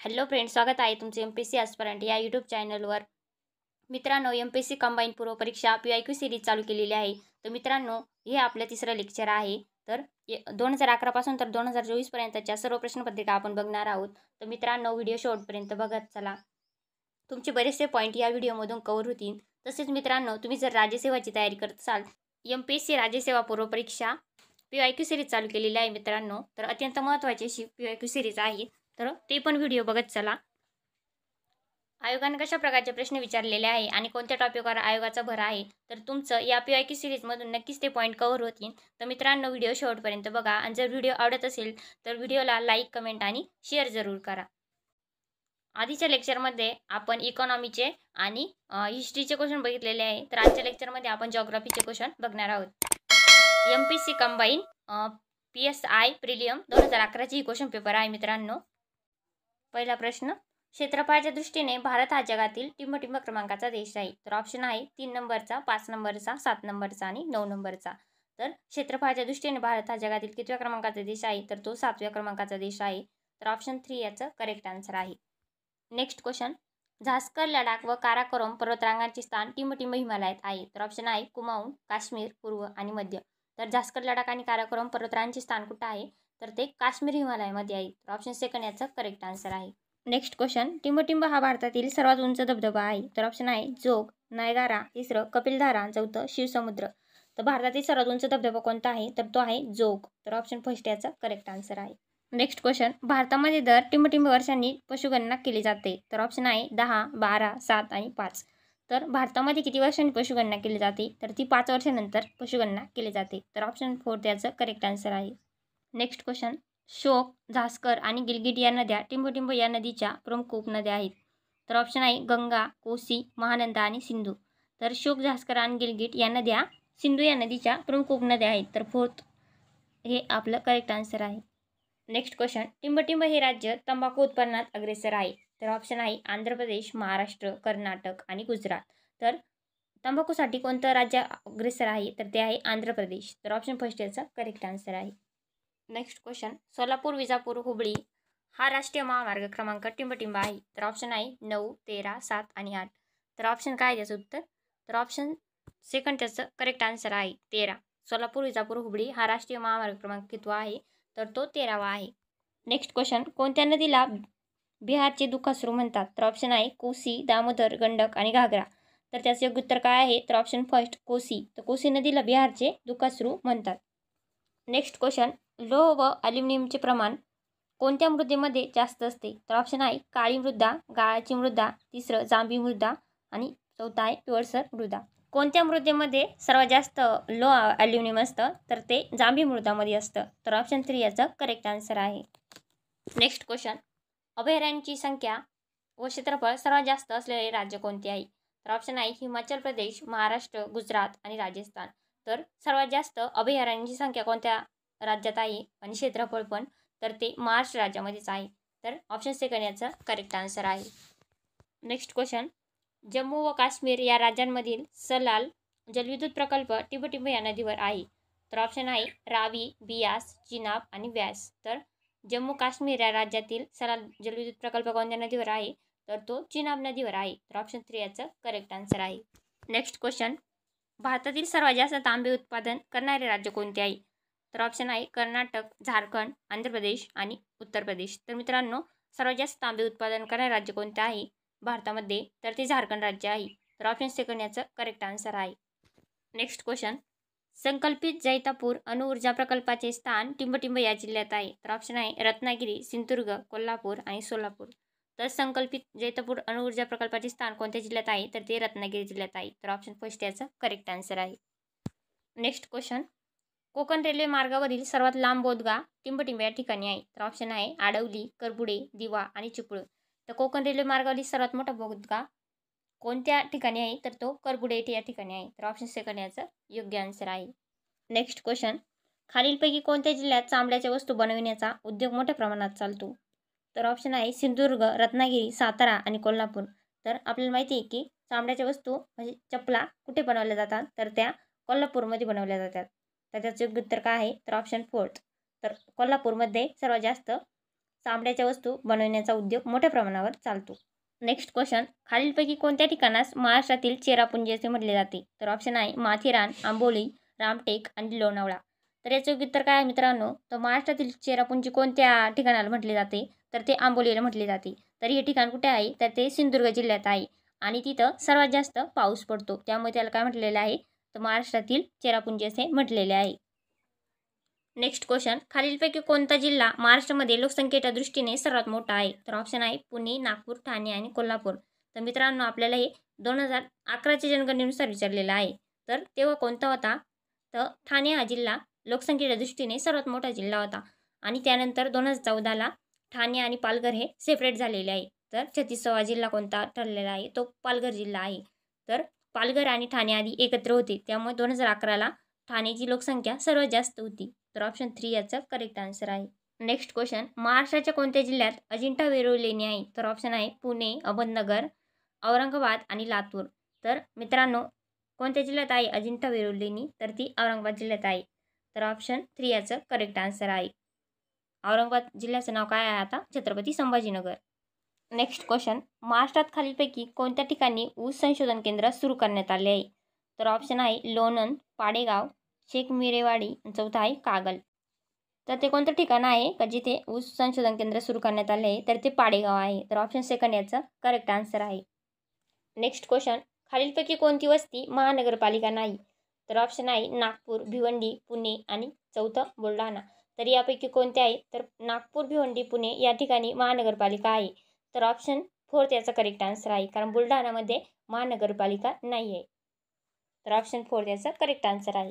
Hello friends, स्वागत आहे तुमचे एमपीएससी ॲस्पिरंट या यूट्यूब चॅनलवर. मित्रांनो, एमपीएससी कंबाईन पूर्व परीक्षा PYQ सिरीज चालू केलेली आहे. तर मित्रांनो, हे आपलं तिसरं लेक्चर आहे. तर 2011 पासून तर 2024 पर्यंतच्या सर्व प्रश्नपत्रिका आपण बघणार आहोत. तर मित्रांनो, व्हिडिओ शेवटपर्यंत बघत चला. तुमचे बरेचसे पॉईंट या व्हिडिओमधून कव्हर होतील. तसेच मित्रांनो, तुम्ही जर राज्यसेवाची तयारी करत असाल, एमपीएससी राज्यसेवा पूर्व परीक्षा PYQ सिरीज चालू केलेली आहे मित्रांनो. तर अत्यंत महत्त्वाची अशी PYQ सिरीज आहे. तर ते पण व्हिडिओ बघत चला. आयोगाने कशा प्रकारचे प्रश्न विचारलेले आहे आणि कोणत्या टॉपिकवर आयोगाचा भर आहे, तर तुमचं या PYQ सिरीजमधून नक्कीच ते पॉईंट कव्हर होतील. तर मित्रांनो, व्हिडिओ शेवटपर्यंत बघा आणि जर व्हिडिओ आवडत असेल तर व्हिडिओला लाईक, कमेंट आणि शेअर जरूर करा. आधीच्या लेक्चरमध्ये आपण इकॉनॉमीचे आणि हिस्ट्रीचे क्वेश्चन बघितलेले आहे. तर आजच्या लेक्चरमध्ये आपण जिओग्राफीचे क्वेश्चन बघणार आहोत. MPSC कंबाईन PSI प्रिलियम 2011ची ही क्वेश्चन पेपर आहे मित्रांनो. पहिला प्रश्न, क्षेत्रफळाच्या दृष्टीने भारत हा जगातील टिंबटिंब क्रमांकाचा देश आहे. तर ऑप्शन आहे 3 नंबरचा, 5 नंबरचा, 7 नंबरचा आणि 9 नंबरचा. तर क्षेत्रफळाच्या दृष्टीने भारत हा जगातील कितव्या क्रमांकाचा देश आहे, तर तो 7व्या क्रमांकाचा देश आहे. तर ऑप्शन 3 याचं करेक्ट आन्सर आहे. नेक्स्ट क्वेश्चन, झास्कर, लडाख व काराकोरम पर्वतरांगांचे स्थान टिंबटिंब हिमालयात आहे. तर ऑप्शन आहे कुमाऊन, काश्मीर, पूर्व आणि मध्य. तर झास्कर, लडाख आणि काराकोरम पर्वतरांगांचे स्थान कुठं आहे, तर ते काश्मीर हिमालयामध्ये आहे. तर ऑप्शन सेकंड याचं करेक्ट आन्सर आहे. नेक्स्ट क्वेश्चन, टिंबटिंब हा भारतातील सर्वात उंच धबधबा आहे. तर ऑप्शन आहे जोग, नायगारा, तिसरं कपिलधारा, चौथं शिवसमुद्र. तर भारतातील सर्वात उंच धबधबा कोणता आहे, तर तो आहे जोग. तर ऑप्शन फर्स्ट याचा करेक्ट आन्सर आहे. नेक्स्ट क्वेश्चन, भारतामध्ये दर टिंबटिंब वर्षांनी पशुगणना केली जाते. तर ऑप्शन आहे 10, 12, 7 आणि 5. तर भारतामध्ये किती वर्षांनी पशुगणना केली जाते, तर ती 5 वर्षानंतर पशुगणना केली जाते. तर ऑप्शन फोर्थ याचं करेक्ट आन्सर आहे. नेक्स्ट क्वेश्चन, शोक, झास्कर आणि गिलगिट या नद्या टिंबटिंब या नदीच्या प्रमुख उपनद्या आहेत. तर ऑप्शन आहे गंगा, कोसी, महानंदा आणि सिंधू. तर शोक, झास्कर आणि गिलगिट या नद्या सिंधू या नदीच्या प्रमुख उपनद्या आहेत. तर फोर्थ हे आपलं करेक्ट आन्सर आहे. नेक्स्ट क्वेश्चन, टिंबटिंब हे राज्य तंबाखू उत्पादनात अग्रेसर आहे. तर ऑप्शन आहे आंध्र प्रदेश, महाराष्ट्र, कर्नाटक आणि गुजरात. तर तंबाखूसाठी कोणतं राज्य अग्रेसर आहे, तर ते आहे आंध्र प्रदेश. तर ऑप्शन फर्स्ट याचा करेक्ट आन्सर आहे. नेक्स्ट क्वेश्चन, सोलापूर, विजापूर, हुबळी हा राष्ट्रीय महामार्ग क्रमांक टिंबटिंब आहे. तर ऑप्शन आहे 9, 13, 7 आणि 8. तर ऑप्शन काय त्याचं उत्तर, तर ऑप्शन सेकंड त्याचं करेक्ट आन्सर आहे 13. सोलापूर, विजापूर, हुबळी हा राष्ट्रीय महामार्ग क्रमांक कितवा आहे, तर तो 13वा आहे. नेक्स्ट क्वेश्चन, कोणत्या नदीला बिहारचे दुःखाश्रू म्हणतात. तर ऑप्शन आहे कोसी, दामोदर, गंडक आणि घागरा. तर त्याचे योग्य उत्तर काय आहे, तर ऑप्शन फर्स्ट कोसी. तर कोसी नदीला बिहारचे दुःखाश्रू म्हणतात. नेक्स्ट क्वेश्चन, लोह व अल्युमिनियमचे प्रमाण कोणत्या मृदेमध्ये जास्त असते. तर ऑप्शन आहे काळी मृदा, गाळाची मृदा, तिसरं जांभी मृदा आणि चौथा आहे पिवळसर मृदा. कोणत्या मृदेमध्ये सर्वात जास्त लोह अल्युमिनियम असतं, तर ते जांभी मृदामध्ये असतं. तर ऑप्शन 3 याचं करेक्ट आन्सर आहे. नेक्स्ट क्वेश्चन, अभयारण्यांची संख्या व क्षेत्रफळ सर्वात जास्त असलेले राज्य कोणते आहे. तर ऑप्शन आहे हिमाचल प्रदेश, महाराष्ट्र, गुजरात आणि राजस्थान. तर सर्वात जास्त अभयारण्यांची संख्या कोणत्या राज्यात आहे आणि क्षेत्रफळ पण, तर ते महाराष्ट्र राज्यामध्येच आहे. तर ऑप्शन सेकंड याचं करेक्ट आन्सर आहे. नेक्स्ट क्वेश्चन, जम्मू व काश्मीर या राज्यांमधील सलाल जलविद्युत प्रकल्प टिंबटिंब या नदीवर आहे. तर ऑप्शन आहे रावी, बियास, चिनाब आणि व्यास. तर जम्मू काश्मीर या राज्यातील सलाल जलविद्युत प्रकल्प कोणत्या नदीवर आहे, तर तो चिनाब नदीवर आहे. तर ऑप्शन 3 याचं करेक्ट आन्सर आहे. नेक्स्ट क्वेश्चन, भारतातील सर्वात जास्त तांबे उत्पादन करणारे राज्य कोणते आहे. तर ऑप्शन आहे कर्नाटक, झारखंड, आंध्र प्रदेश आणि उत्तर प्रदेश. तर मित्रांनो, सर्वात जास्त तांबे उत्पादन करणारे राज्य कोणते आहे भारतामध्ये, तर ते झारखंड राज्य आहे. तर ऑप्शन सेकंड याचं करेक्ट आन्सर आहे. नेक्स्ट क्वेश्चन, संकल्पित जैतापूर अणुऊर्जा प्रकल्पाचे स्थान टिंबटिंब या जिल्ह्यात आहे. तर ऑप्शन आहे रत्नागिरी, सिंधुदुर्ग, कोल्हापूर आणि सोलापूर. तर संकल्पित जैतापूर अणुऊर्जा प्रकल्पाचे स्थान कोणत्या जिल्ह्यात आहे, तर ते रत्नागिरी जिल्ह्यात आहे. तर ऑप्शन फर्स्ट याचं करेक्ट आन्सर आहे. नेक्स्ट क्वेश्चन, कोकण रेल्वे मार्गावरील सर्वात लांब बोदगा टिंबटिंब या ठिकाणी आहे. तर ऑप्शन आहे आडवली, करबुडे, दिवा आणि चिपळूण. तर कोकण रेल्वे मार्गावरील सर्वात मोठा बोदगा कोणत्या ठिकाणी आहे, तर तो करबुडे या ठिकाणी आहे. तर ऑप्शन सेकंड याचं योग्य आन्सर आहे. नेक्स्ट क्वेश्चन, खालीलपैकी कोणत्या जिल्ह्यात चामड्याच्या वस्तू बनविण्याचा उद्योग मोठ्या प्रमाणात चालतो. तर ऑप्शन आहे सिंधुदुर्ग, रत्नागिरी, सातारा आणि कोल्हापूर. तर आपल्याला माहिती आहे की चामड्याच्या वस्तू म्हणजे चपला कुठे बनवल्या जातात, तर त्या कोल्हापूरमध्ये बनवल्या जातात. तर त्याचं योग्य उत्तर काय आहे, तर ऑप्शन फोर्थ. तर कोल्हापूरमध्ये सर्वात जास्त चामड्याच्या वस्तू बनवण्याचा उद्योग मोठ्या प्रमाणावर चालतो. नेक्स्ट क्वेश्चन, खालीलपैकी कोणत्या ठिकाणास महाराष्ट्रातील चेरापुंजी असे म्हटले जाते? तर ऑप्शन आहे माथेरान, आंबोली, रामटेक आणि लोणावळा. तर याचं उत्तर काय आहे मित्रांनो? तर महाराष्ट्रातील चेरापुंजी कोणत्या ठिकाणाला म्हटले जाते? तर ते आंबोलीला म्हटले जाते. तर हे ठिकाण कुठे आहे? तर ते सिंधुदुर्ग जिल्ह्यात आहे आणि तिथं सर्वात जास्त पाऊस पडतो, त्यामुळे त्याला काय म्हटलेलं आहे? तर महाराष्ट्रातील चेरापुंजी असे म्हटलेले आहे. नेक्स्ट क्वेश्चन, खालीलपैकी कोणता जिल्हा महाराष्ट्रामध्ये लोकसंख्येच्या दृष्टीने सर्वात मोठा आहे? तर ऑप्शन आहे पुणे, नागपूर, ठाणे आणि कोल्हापूर. तर मित्रांनो आपल्याला हे 2011च्या जनगणनेनुसार विचारलेलं आहे. तर तेव्हा कोणता होता? तर ठाणे हा जिल्हा लोकसंख्येच्या दृष्टीने सर्वात मोठा जिल्हा होता आणि त्यानंतर 2014ला ठाणे आणि पालघर हे सेपरेट झालेले आहे. तर 36वा जिल्हा कोणता ठरलेला आहे? तो पालघर जिल्हा आहे. तर पालघर आणि ठाणे आधी एकत्र होते, त्यामुळे 2011ला ठाणेची लोकसंख्या सर्वात जास्त होती. तर ऑप्शन 3 याचं करेक्ट आन्सर आहे. नेक्स्ट क्वेश्चन, महाराष्ट्राच्या कोणत्या जिल्ह्यात अजिंठा वेरूळ लेणी आहे? तर ऑप्शन आहे पुणे, अहमदनगर, औरंगाबाद आणि लातूर. तर मित्रांनो कोणत्या जिल्ह्यात आहे अजिंठा वेरूळ लेणी? तर ती औरंगाबाद जिल्ह्यात आहे. तर ऑप्शन 3 याचं करेक्ट आन्सर आहे. औरंगाबाद जिल्ह्याचं नाव काय आहे आता? छत्रपती संभाजीनगर. नेक्स्ट क्वेश्चन, महाराष्ट्रात खालीलपैकी कोणत्या ठिकाणी ऊस संशोधन केंद्र सुरू करण्यात आले आहे? तर ऑप्शन आहे लोणंद, पाडेगाव, शेख मिरेवाडी, चौथा आहे कागल. तर ते कोणतं ठिकाण आहे का जिथे ऊस संशोधन केंद्र सुरू करण्यात आले आहे? तर ते पाडेगाव आहे. तर ऑप्शन सेकंड याचं करेक्ट आन्सर आहे. नेक्स्ट क्वेश्चन, खालीलपैकी कोणती वस्ती महानगरपालिका नाही? तर ऑप्शन आहे नागपूर, भिवंडी, पुणे आणि चौथं बुलढाणा. तर यापैकी कोणते आहे? तर नागपूर, भिवंडी, पुणे या ठिकाणी महानगरपालिका आहे. तर ऑप्शन 4 याचा करेक्ट आन्सर आहे, कारण बुलढाणामध्ये महानगरपालिका नाही आहे. तर ऑप्शन 4 याचा करेक्ट आन्सर आहे.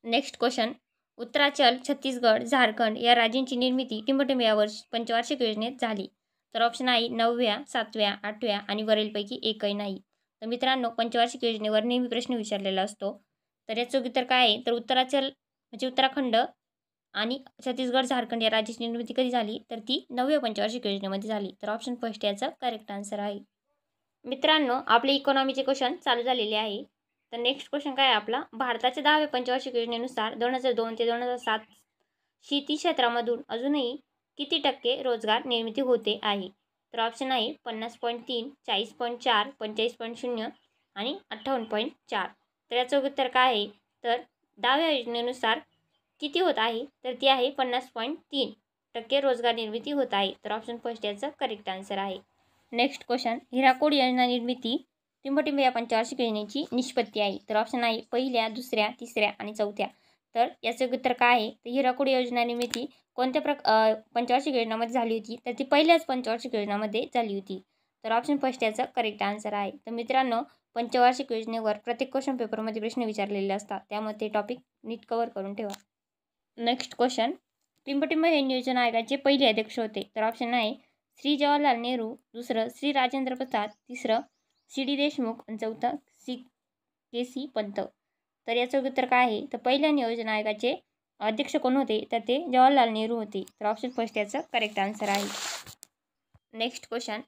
नेक्स्ट क्वेश्चन, उत्तरांचल, छत्तीसगड, झारखंड या राज्यांची निर्मिती टिंबटिंब या पंचवार्षिक योजनेत झाली. तर ऑप्शन आहे 9व्या, 7व्या, 8व्या आणि वरीलपैकी एकही नाही. तर मित्रांनो पंचवार्षिक योजनेवर नेहमी प्रश्न विचारलेला असतो. तर याचं उत्तर काय आहे? तर उत्तरांचल म्हणजे उत्तराखंड आणि छत्तीसगड, झारखंड या राज्याची निर्मिती कधी झाली? तर ती 9व्या पंचवार्षिक योजनेमध्ये झाली. तर ऑप्शन फर्स्ट याचा करेक्ट आन्सर आहे. मित्रांनो आपले इकॉनॉमीचे क्वेश्चन चालू झालेले आहे. तर नेक्स्ट क्वेश्चन काय आहे आपला? भारताच्या 10व्या पंचवार्षिक योजनेनुसार 2002 ते 2007 शेती क्षेत्रामधून अजूनही किती टक्के रोजगार निर्मिती होते आहे? तर ऑप्शन आहे 50.3, 40.4, 45.0 आणि 58.4. तर याचं उत्तर काय आहे? तर 10व्या योजनेनुसार किती होत आहे? तर ती आहे 50.3% रोजगार निर्मिती होत आहे. तर ऑप्शन फर्स्ट याचं करेक्ट आन्सर आहे. नेक्स्ट क्वेश्चन, हिराकोड योजना निर्मिती टिंबटिंब या पंचवार्षिक योजनेची निष्पत्ती आहे. तर ऑप्शन आहे पहिल्या, दुसऱ्या, तिसऱ्या आणि चौथ्या. तर याचं उत्तर काय आहे? तर हिराकोड योजना निर्मिती कोणत्या पंचवार्षिक योजनामध्ये झाली होती? तर ती पहिल्याच पंचवार्षिक योजनामध्ये झाली होती. तर ऑप्शन फर्स्ट याचा करेक्ट आन्सर आहे. तर मित्रांनो पंचवार्षिक योजनेवर प्रत्येक क्वेश्चन पेपरमध्ये प्रश्न विचारलेले असतात, त्यामुळे ते टॉपिक नीट कवर करून ठेवा. नेक्स्ट क्वेश्चन, टिंबटिंब हे नियोजन आयोगाचे पहिले अध्यक्ष होते. तर ऑप्शन आहे श्री जवाहरलाल नेहरू, दुसरं श्री राजेंद्र प्रसाद, तिसरं C.D. देशमुख आणि चौथं K.C. पंत. तर याचं उत्तर काय आहे? तर पहिल्या नियोजन आयोगाचे अध्यक्ष कोण होते? तर ते जवाहरलाल नेहरू होते. तर ऑप्शन फर्स्ट याचं करेक्ट आन्सर आहे. नेक्स्ट क्वेश्चन,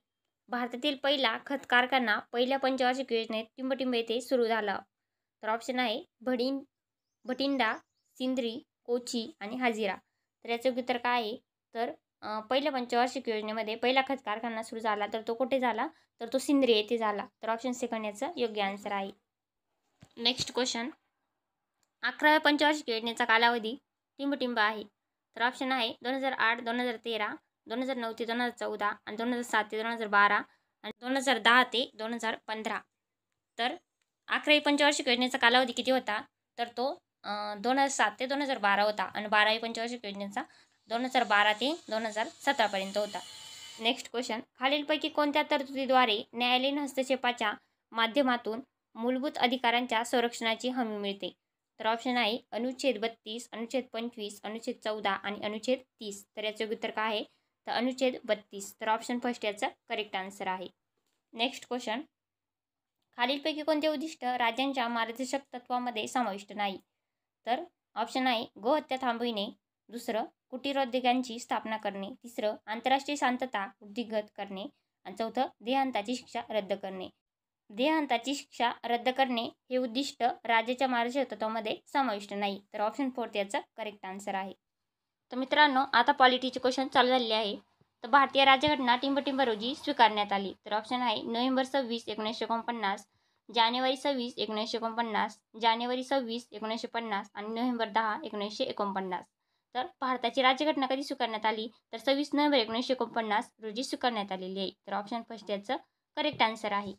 भारतातील पहिला खत कारखाना पहिल्या पंचवार्षिक योजनेत टिंबटिंब येथे सुरू झाला. तर ऑप्शन आहे भटिंडा, सिंद्री, कोची आणि हाजिरा. तर याचं उत्तर काय आहे? तर पहिल्या पंचवार्षिक योजनेमध्ये पहिला खत कारखाना सुरू झाला, तर तो कुठे झाला? तर तो सिंद्री येथे झाला. तर ऑप्शन सेकंड याचं योग्य आन्सर आहे. नेक्स्ट क्वेश्चन, 11व्या पंचवार्षिक योजनेचा कालावधी टिंबटिंब आहे. तर ऑप्शन आहे 2008, 2013, 2009 ते 2014 आणि 2007 ते 2012 आणि 2010 ते 2015. तर 11वी पंचवार्षिक योजनेचा कालावधी किती होता? तर तो 2007 ते 2012 होता आणि 12वी पंचवार्षिक योजनेचा 2012 ते 2017पर्यंत होता. नेक्स्ट क्वेश्चन, खालीलपैकी कोणत्या तरतुदीद्वारे न्यायालयीन हस्तक्षेपाच्या माध्यमातून मूलभूत अधिकारांच्या संरक्षणाची हमी मिळते? तर ऑप्शन आहे अनुच्छेद 32, अनुच्छेद 25, अनुच्छेद 14 आणि अनुच्छेद 30. तर याचं उत्तर काय आहे? तर अनुच्छेद 32. तर ऑप्शन फर्स्ट याचं करेक्ट आन्सर आहे. नेक्स्ट क्वेश्चन, खालीलपैकी कोणते उद्दिष्ट राज्यांच्या मार्गदर्शक तत्वामध्ये समाविष्ट नाही? तर ऑप्शन आहे गोहत्या थांबविणे, दुसरं कुटीरोद्योगांची स्थापना करणे, तिसरं आंतरराष्ट्रीय शांतता वृद्धिंगत करणे आणि चौथं देहांताची शिक्षा रद्द करणे. देहांताची शिक्षा रद्द करणे हे उद्दिष्ट राज्याच्या मार्गदर्शक तत्वामध्ये समाविष्ट नाही. तर ऑप्शन 4 याचा करेक्ट आन्सर आहे. तर मित्रांनो आता पॉलिटीचे क्वेश्चन चालू झालेले आहे. तर भारतीय राज्यघटना टिंबटिंब रोजी स्वीकारण्यात आली. तर ऑप्शन आहे नोव्हेंबर 26, 1949, जानेवारी 26, 1949, जानेवारी 26, 1950 आणि नोव्हेंबर 10, 1949. तर भारताची राज्यघटना कधी स्वीकारण्यात आली? तर 26 नोव्हेंबर 1949 रोजी स्वीकारण्यात आलेली आहे. तर ऑप्शन फर्स्ट याचं करेक्ट आन्सर आहे.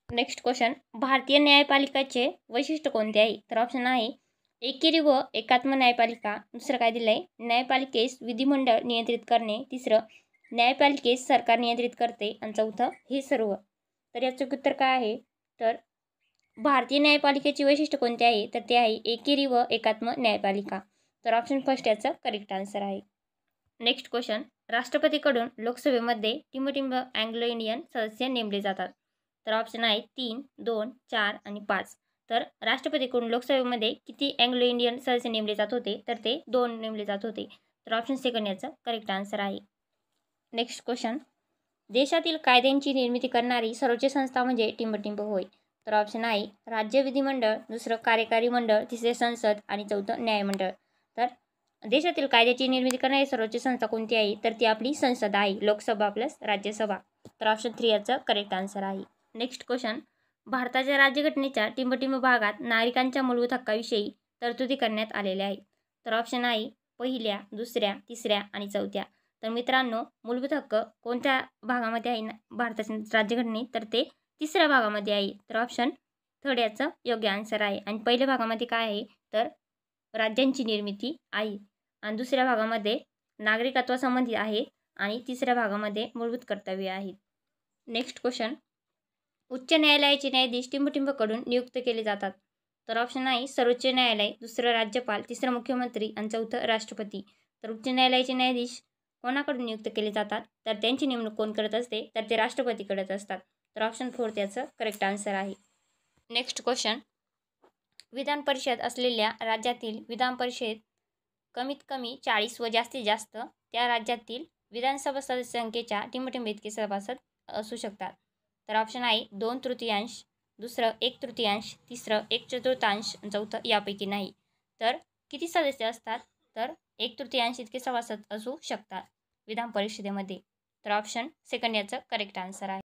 नेक्स्ट क्वेश्चन, भारतीय न्यायपालिकाचे वैशिष्ट्य कोणते आहे? तर ऑप्शन आहे एकेरी व एकात्म न्यायपालिका. दुसरं काय दिलं आहे? न्यायपालिकेस विधिमंडळ नियंत्रित करणे. तिसरं न्यायपालिकेस सरकार नियंत्रित करते. आणि चौथं हे सर्व. तर याचं उत्तर काय आहे? तर भारतीय न्यायपालिकेचे वैशिष्ट्य कोणते आहे? तर ते आहे एकेरी व एकात्म न्यायपालिका. तर ऑप्शन फर्स्ट याचं करेक्ट आन्सर आहे. नेक्स्ट क्वेश्चन, राष्ट्रपतीकडून लोकसभेमध्ये टिंबटिंब अँग्लो इंडियन सदस्य नेमले जातात. तर ऑप्शन आहे 3, 2, 4 आणि 5. तर राष्ट्रपतीकडून लोकसभेमध्ये किती अँग्लो इंडियन सदस्य नेमले जात होते? तर ते 2 नेमले जात होते. तर ऑप्शन सेकंड याचं करेक्ट आन्सर आहे. नेक्स्ट क्वेश्चन, देशातील कायद्यांची निर्मिती करणारी सर्वोच्च संस्था म्हणजे टिंबटिंब होय. तर ऑप्शन आहे राज्य विधिमंडळ, दुसरं कार्यकारी मंडळ, तिसरे संसद आणि चौथं न्यायमंडळ. तर देशातील कायद्याची निर्मिती करणारी सर्वोच्च संस्था कोणती आहे? तर ती आपली संसद आहे, लोकसभा प्लस राज्यसभा. तर ऑप्शन 3 याचं करेक्ट आन्सर आहे. नेक्स्ट क्वेश्चन, भारताच्या राज्यघटनेच्या टिंबटिंब भागात नागरिकांच्या मूलभूत हक्काविषयी तरतुदी करण्यात आलेल्या आहेत. तर ऑप्शन आहे पहिल्या, दुसऱ्या, तिसऱ्या आणि चौथ्या. तर मित्रांनो, मूलभूत हक्क कोणत्या भागामध्ये आहे भारताच्या राज्यघटनेत? तर ते तिसऱ्या भागामध्ये आहे. तर ऑप्शन थर्ड याचं योग्य आन्सर आहे. आणि पहिल्या भागामध्ये काय आहे? तर राज्यांची निर्मिती आहे. आणि दुसऱ्या भागामध्ये नागरिकत्वासंबंधी आहे. आणि तिसऱ्या भागामध्ये मूलभूत कर्तव्ये आहेत. नेक्स्ट क्वेश्चन, उच्च न्यायालयाचे न्यायाधीश टिंबटिंबकडून नियुक्त केले जातात. तर ऑप्शन आहे सर्वोच्च न्यायालय, दुसरं राज्यपाल, तिसरं मुख्यमंत्री आणि चौथं राष्ट्रपती. तर उच्च न्यायालयाचे न्यायाधीश कोणाकडून नियुक्त केले जातात? तर त्यांची नेमणूक कोण करत असते? तर ते राष्ट्रपती करत असतात. तर ऑप्शन फोर्थ याचं करेक्ट आन्सर आहे. नेक्स्ट क्वेश्चन, विधान परिषद असलेल्या राज्यातील विधान परिषद कमीत कमी 40 व जास्तीत जास्त त्या राज्यातील विधानसभा सदस्य संख्येच्या टिंबटिंब इतके सभासद असू शकतात. तर ऑप्शन आहे 2/3, दुसरं 1/3, तिसरं 1/4, चौथं यापैकी नाही. तर किती सदस्य असतात? तर 1/3 इतके सभासद असू शकतात विधान परिषदेमध्ये. तर ऑप्शन सेकंड याचं करेक्ट आन्सर आहे.